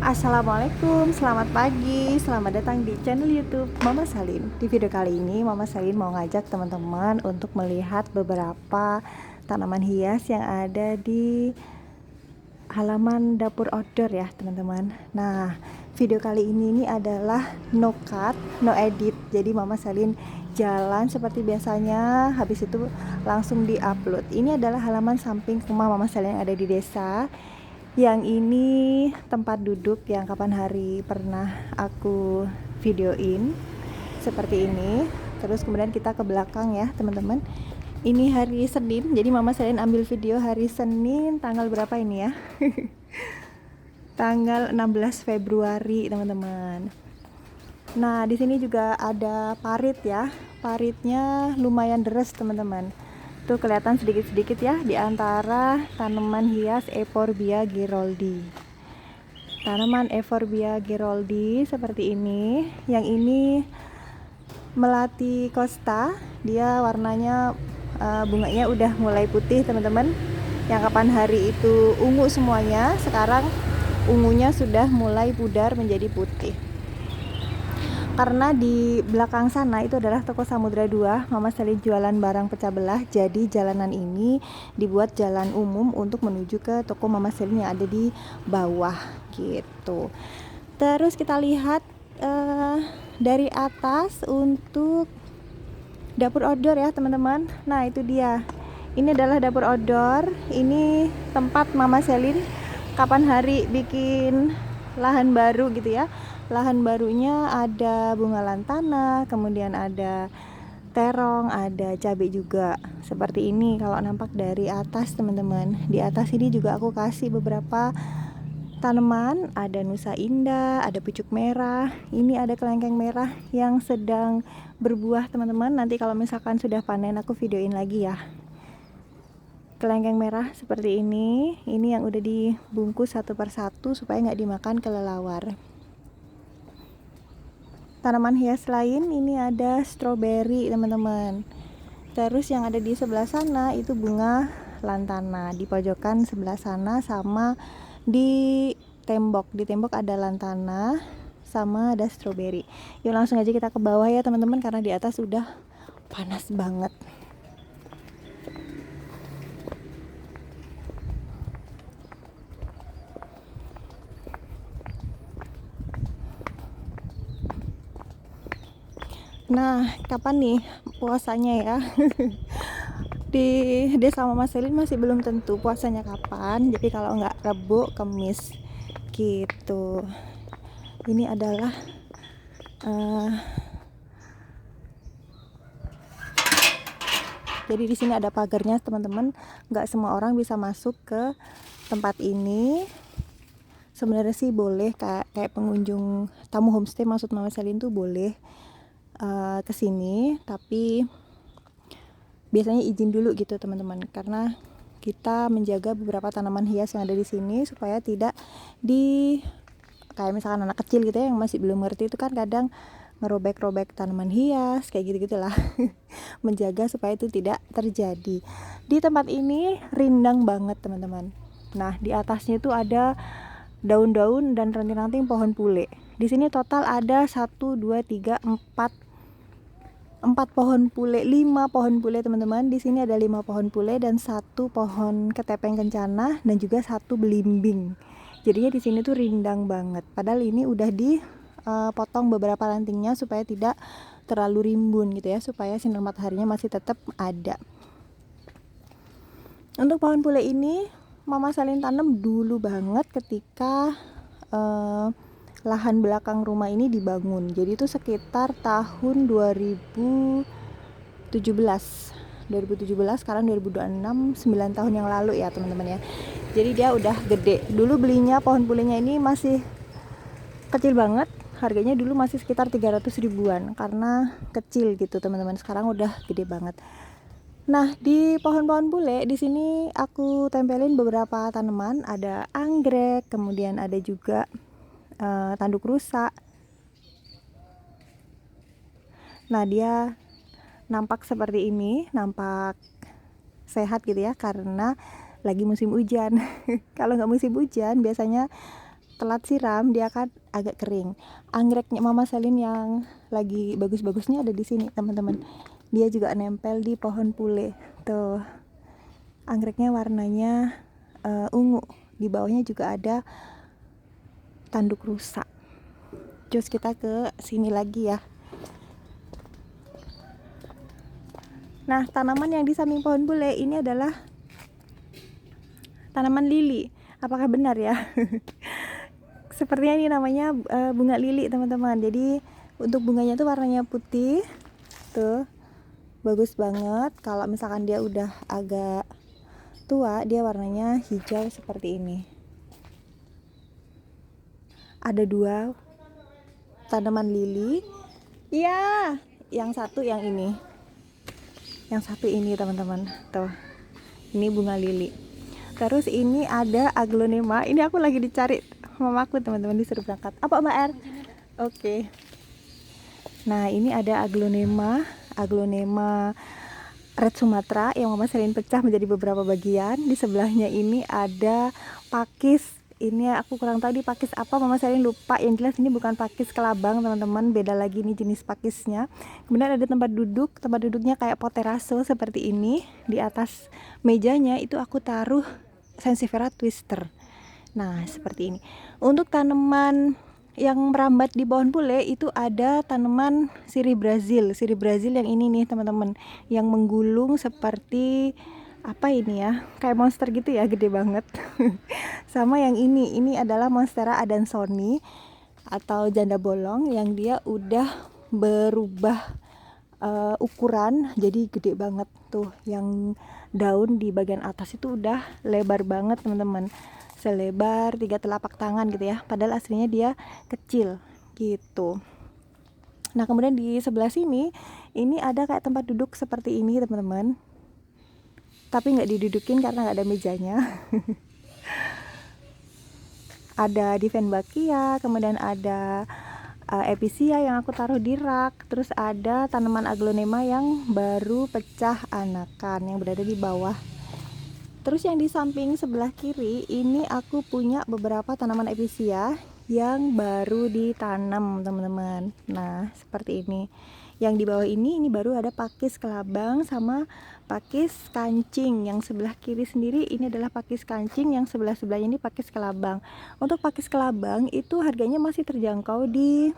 Assalamualaikum, selamat pagi, selamat datang di channel YouTube Mama Salin. Di video kali ini Mama Salin mau ngajak teman-teman untuk melihat beberapa tanaman hias yang ada di halaman dapur outdoor ya teman-teman. Nah, video kali ini adalah no cut, no edit. Jadi Mama Salin jalan seperti biasanya, habis itu langsung di-upload. Ini adalah halaman samping rumah Mama Salin yang ada di desa. Yang ini tempat duduk yang kapan hari pernah aku videoin seperti ini. Terus kemudian kita ke belakang ya teman-teman. Ini hari Senin, jadi Mama Salin ambil video hari Senin tanggal berapa ini ya? Tanggal 16 Februari teman-teman. Nah di sini juga ada parit ya. Paritnya lumayan deres teman-teman. Tuh kelihatan sedikit-sedikit ya di antara tanaman hias Euphorbia geroldi. Tanaman Euphorbia geroldi seperti ini. Yang ini melati costa, dia warnanya bunganya udah mulai putih teman-teman. Yang kapan hari itu ungu semuanya, sekarang ungunya sudah mulai pudar menjadi putih. Karena di belakang sana itu adalah toko Samudra 2, Mama Salin jualan barang pecah belah. Jadi jalanan ini dibuat jalan umum untuk menuju ke toko Mama Salin yang ada di bawah gitu. Terus kita lihat dari atas untuk dapur outdoor ya teman-teman. Nah itu dia, ini adalah dapur outdoor. Ini tempat Mama Salin kapan hari bikin lahan baru gitu ya. Lahan barunya ada bunga lantana, kemudian ada terong, ada cabai juga. Seperti ini kalau nampak dari atas teman-teman. Di atas ini juga aku kasih beberapa tanaman, ada nusa indah, ada pucuk merah. Ini ada kelengkeng merah yang sedang berbuah teman-teman. Nanti kalau misalkan sudah panen aku videoin lagi ya. Kelengkeng merah seperti ini yang udah dibungkus satu persatu supaya nggak dimakan kelelawar. Tanaman hias lain ini ada stroberi teman-teman. Terus yang ada di sebelah sana itu bunga lantana. Di pojokan sebelah sana sama di tembok ada lantana sama ada stroberi. Yuk langsung aja kita ke bawah ya teman-teman, karena di atas udah panas banget. Nah, kapan nih puasanya ya? Di desa Mama Salin masih belum tentu puasanya kapan. Jadi kalau nggak Rebo, Kamis gitu. Ini adalah jadi di sini ada pagarnya teman-teman. Nggak semua orang bisa masuk ke tempat ini. Sebenarnya sih boleh kayak pengunjung tamu homestay, maksud Mama Salin tuh boleh ke sini, tapi biasanya izin dulu gitu teman-teman, karena kita menjaga beberapa tanaman hias yang ada di sini supaya tidak kayak misalkan anak kecil gitu ya yang masih belum ngerti itu kan kadang ngerobek-robek tanaman hias kayak gitu-gitulah. Menjaga supaya itu tidak terjadi. Di tempat ini rindang banget teman-teman. Nah, di atasnya itu ada daun-daun dan ranting-ranting pohon pule. Di sini total ada 1 2 3 4 pohon pule, 5 pohon pule teman-teman. Di sini ada 5 pohon pule dan 1 pohon ketepeng kencana dan juga 1 belimbing. Jadinya di sini tuh rindang banget. Padahal ini udah dipotong beberapa rantingnya supaya tidak terlalu rimbun gitu ya, supaya sinar mataharinya masih tetap ada. Untuk pohon pule ini Mama Salin tanam dulu banget ketika lahan belakang rumah ini dibangun. Jadi itu sekitar tahun 2017, sekarang 2026, 9 tahun yang lalu ya teman-teman ya. Jadi dia udah gede. Dulu belinya pohon pulenya ini masih kecil banget. Harganya dulu masih sekitar 300 ribuan karena kecil gitu teman-teman. Sekarang udah gede banget. Nah, di pohon-pohon pule di sini aku tempelin beberapa tanaman, ada anggrek, kemudian ada juga tanduk rusa. Nah, dia nampak seperti ini, nampak sehat gitu ya karena lagi musim hujan. Kalau nggak musim hujan biasanya telat siram dia akan agak kering. Anggreknya Mama Selin yang lagi bagus-bagusnya ada di sini teman-teman. Dia juga nempel di pohon pule. Tuh, anggreknya warnanya ungu. Di bawahnya juga ada tanduk rusa. Terus kita ke sini lagi ya. Nah, tanaman yang di samping pohon pule ini adalah tanaman lili. Apakah benar ya? Sepertinya ini namanya bunga lili teman-teman. Jadi untuk bunganya tuh warnanya putih. Tuh, bagus banget. Kalau misalkan dia udah agak tua, dia warnanya hijau seperti ini. Ada 2 tanaman lili. Iya, yang satu yang ini. Yang satu ini teman-teman. Tuh, ini bunga lili. Terus ini ada aglonema. Ini aku lagi dicari mamaku teman-teman, disuruh berangkat. Apa Mbak R? Oke. Nah, ini ada aglonema Red Sumatra yang Mama Selin pecah menjadi beberapa bagian. Di sebelahnya ini ada pakis. Ini aku kurang tahu di pakis apa, Mama Selin lupa. Yang jelas ini bukan pakis kelabang teman-teman, beda lagi ini jenis pakisnya. Kemudian ada tempat duduknya kayak poteraso seperti ini. Di atas mejanya itu aku taruh Sansevieria twister. Nah, seperti ini. Untuk tanaman yang merambat di pohon pule itu ada tanaman sirih Brazil yang ini nih teman-teman, yang menggulung seperti apa ini ya, kayak monster gitu ya, gede banget. Sama yang ini adalah Monstera adansoni atau janda bolong yang dia udah berubah ukuran jadi gede banget tuh. Yang daun di bagian atas itu udah lebar banget teman-teman, selebar 3 telapak tangan gitu ya, padahal aslinya dia kecil gitu. Nah, kemudian di sebelah sini ini ada kayak tempat duduk seperti ini teman-teman, tapi nggak didudukin karena nggak ada mejanya. Ada Diefenbachia, kemudian ada epicea yang aku taruh di rak. Terus ada tanaman aglonema yang baru pecah anakan yang berada di bawah. Terus yang di samping sebelah kiri ini aku punya beberapa tanaman epicea yang baru ditanam teman-teman. Nah, seperti ini. Yang di bawah ini baru ada pakis kelabang sama pakis kancing. Yang sebelah kiri sendiri ini adalah pakis kancing, yang sebelah-sebelahnya ini pakis kelabang. Untuk pakis kelabang itu harganya masih terjangkau di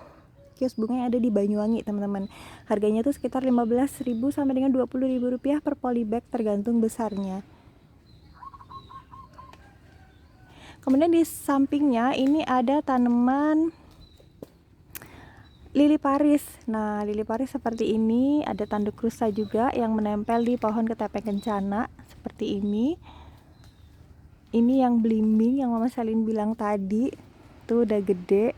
kios bunga yang ada di Banyuwangi teman-teman. Harganya tuh sekitar 15.000 sampai dengan 20.000 rupiah per polybag tergantung besarnya. Kemudian di sampingnya ini ada tanaman lili Paris. Nah, lili Paris seperti ini, ada tanduk rusa juga yang menempel di pohon ketepeng kencana seperti ini. Ini yang belimbing yang Mama Selin bilang tadi, tuh udah gede.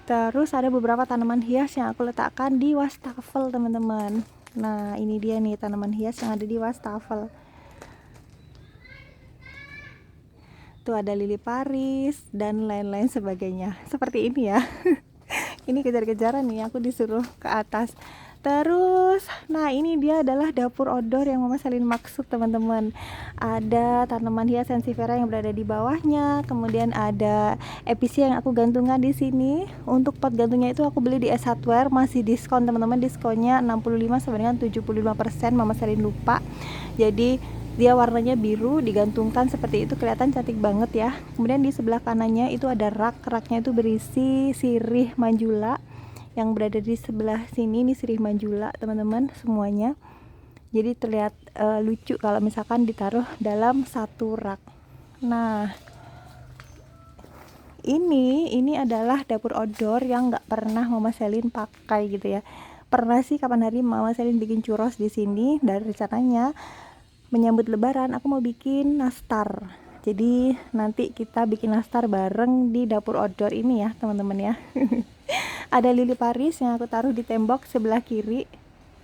Terus ada beberapa tanaman hias yang aku letakkan di wastafel teman-teman. Nah, ini dia nih tanaman hias yang ada di wastafel. Tuh ada lili Paris dan lain-lain sebagainya. Seperti ini ya. Ini kejar-kejaran nih, aku disuruh ke atas. Terus, nah ini dia adalah dapur outdoor yang Mama Selin maksud teman-teman. Ada tanaman hias Sansevieria yang berada di bawahnya. Kemudian ada epicea yang aku gantungkan di sini. Untuk pot gantungnya itu aku beli di S Hardware, masih diskon teman-teman. Diskonnya 65 sampai dengan 75%. Mama Selin lupa. Jadi dia warnanya biru, digantungkan seperti itu, kelihatan cantik banget ya. Kemudian di sebelah kanannya itu ada raknya itu berisi sirih manjula yang berada di sebelah sini. Ini sirih manjula teman-teman semuanya. Jadi terlihat lucu kalau misalkan ditaruh dalam satu rak. Nah, ini adalah dapur outdoor yang nggak pernah Mama Selin pakai gitu ya. Pernah sih kapan hari Mama Selin bikin churros di sini, dan rencananya menyambut lebaran aku mau bikin nastar. Jadi nanti kita bikin nastar bareng di dapur outdoor ini ya teman-teman ya. Ada lili Paris yang aku taruh di tembok sebelah kiri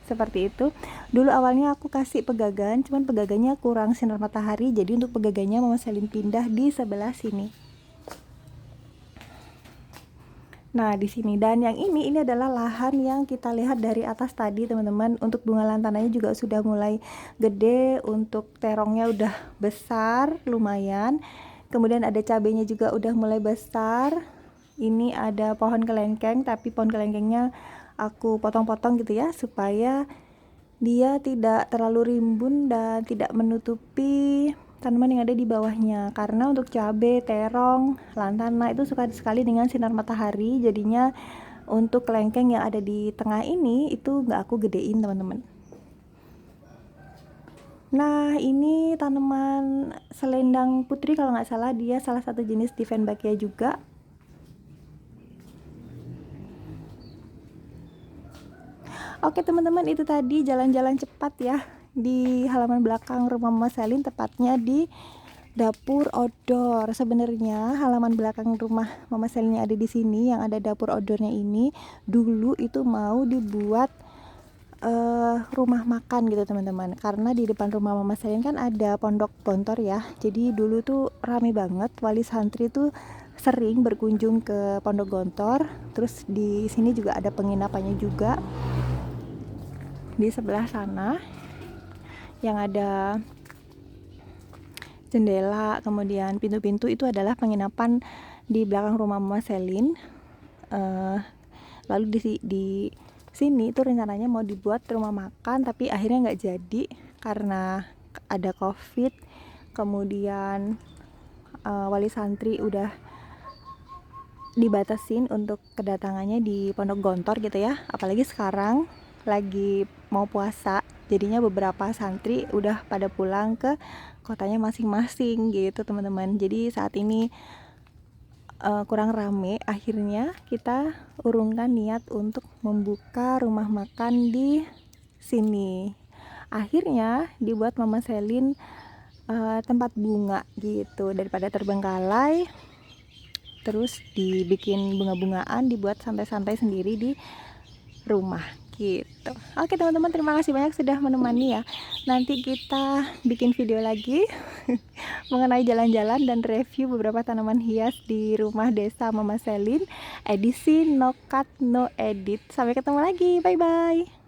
seperti itu. Dulu awalnya aku kasih pegagan, cuman pegagannya kurang sinar matahari, jadi untuk pegagannya Mama Selin pindah di sebelah sini. Nah, di sini, dan yang ini adalah lahan yang kita lihat dari atas tadi teman-teman. Untuk bunga lantananya juga sudah mulai gede, untuk terongnya udah besar lumayan. Kemudian ada cabenya juga udah mulai besar. Ini ada pohon kelengkeng, tapi pohon kelengkengnya aku potong-potong gitu ya, supaya dia tidak terlalu rimbun dan tidak menutupi tanaman yang ada di bawahnya. Karena untuk cabai, terong, lantana itu suka sekali dengan sinar matahari, jadinya untuk kelengkeng yang ada di tengah ini itu nggak aku gedein, teman-teman. Nah, ini tanaman selendang putri kalau nggak salah, dia salah satu jenis Diefenbachia juga. Oke teman-teman, itu tadi jalan-jalan cepat ya di halaman belakang rumah Mama Selin, tepatnya di dapur outdoor. Sebenarnya halaman belakang rumah Mama Selin yang ada di sini, yang ada dapur outdoornya ini, dulu itu mau dibuat rumah makan gitu teman-teman. Karena di depan rumah Mama Selin kan ada pondok Gontor ya. Jadi dulu tuh rame banget, wali santri tuh sering berkunjung ke pondok Gontor. Terus di sini juga ada penginapannya juga. Di sebelah sana yang ada jendela, kemudian pintu-pintu, itu adalah penginapan di belakang rumah Mama Selin. Lalu di sini itu rencananya mau dibuat rumah makan, tapi akhirnya nggak jadi karena ada COVID. Kemudian wali santri udah dibatasin untuk kedatangannya di pondok Gontor gitu ya, apalagi sekarang lagi mau puasa, jadinya beberapa santri udah pada pulang ke kotanya masing-masing gitu teman-teman. Jadi saat ini kurang rame, akhirnya kita urungkan niat untuk membuka rumah makan di sini. Akhirnya dibuat Mama Selin tempat bunga gitu, daripada terbengkalai terus dibikin bunga-bungaan, dibuat santai-santai sendiri di rumah gitu. Oke teman-teman, terima kasih banyak sudah menemani ya. Nanti kita bikin video lagi mengenai jalan-jalan dan review beberapa tanaman hias di rumah desa Mama Selin edisi no cut no edit. Sampai ketemu lagi, bye bye.